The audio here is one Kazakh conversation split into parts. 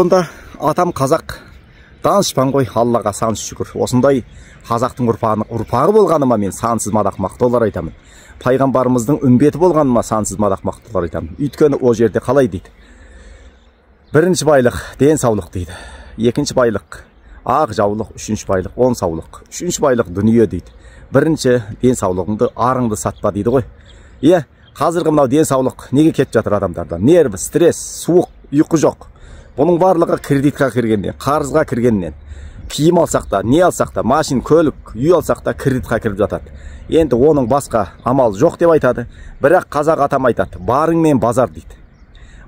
Сонда атам қазақ данышпан ғой, Аллаға сансыз шүкір. Осындай қазақтың ұрпағы болғаныма мен сансыз мадақ мақтаулар айтамын. Пайғамбарымыздың үмбеті болғаныма сансыз мадақ мақтаулар айтамын. Өйткені о жерде қалай дейді? Бірінші байлық денсаулық дейді. Екінші байлық ақ жаулық, үшінші байлық он саулық. Үшінші байлық дүние дейді. Бірінші денсаулығыңды, арыңды сатпа дейді ғой. Иә, қазіргі мынау денсаулық неге кетіп жатыр адамдарда? Нерві, стресс, суық, ұйқы жоқ. Бұның барлығы кредитқа кіргеннен, қарызға кіргеннен. Киім алсақ та, не алсақ та, машин, көлік, үй алсақ та кредитқа кіріп жатады. Енді оның басқа амал жоқ деп айтады. Бірақ қазақ атам айтады, барыңмен базар дейді.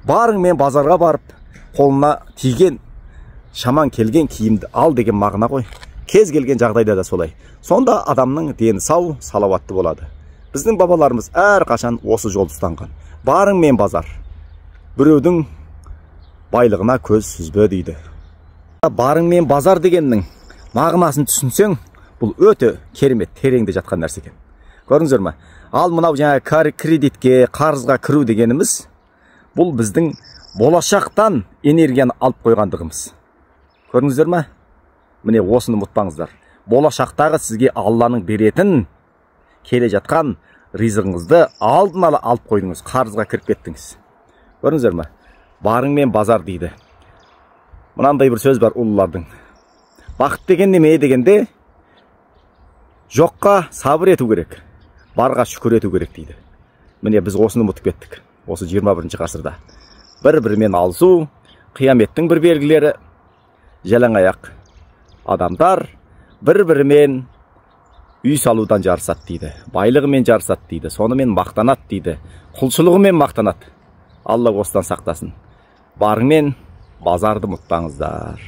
Барыңмен базарға барып, қолына тиген, шаман келген киімді ал деген мағына ғой. Кез келген жағдайда да солай. Сонда адамның дені сау, салауатты болады. Біздің бабаларымыз әрқашан осы жол ұстанған. Барыңмен базар. Біреудің байлығына көз сүзбе дейді. Барыңмен базар дегеннің мағынасын түсінсең, бұл өте керемет, тереңде жатқан нәрсе екен. Көрдіңіздер ме? Ал мынау жаңа кредитке, қарызға кіру дегеніміз, бұл біздің болашақтан энергияны алып қойғандығымыз. Көрдіңіздер ме? Міне осыны ұмытпаңыздар. Болашақтағы сізге Алланың беретін, келе жатқан ризығыңызды алдын ала алып қойдыңыз, қарызға кіріп кеттіңіз. Көрдіңіздер ме? Барыңмен базар дейді. Мынандай бір сөз бар ұлылардың. Бақыт деген неме дегенде, жоққа сабыр ету керек, барға шүкір ету керек дейді. Міне біз осыны ұмытып кеттік. Осы 21 ғасырда. Бір-бірімен алысу, қияметтің бір белгілері, жалаң аяқ адамдар бір-бірімен үй салудан жарысады дейді. Байлығымен жарысады дейді. Сонымен мақтанады дейді. Құлшылығымен мақтанады. Алла осыдан сақтасын. Барыңмен базарды ұмытпаңыздар.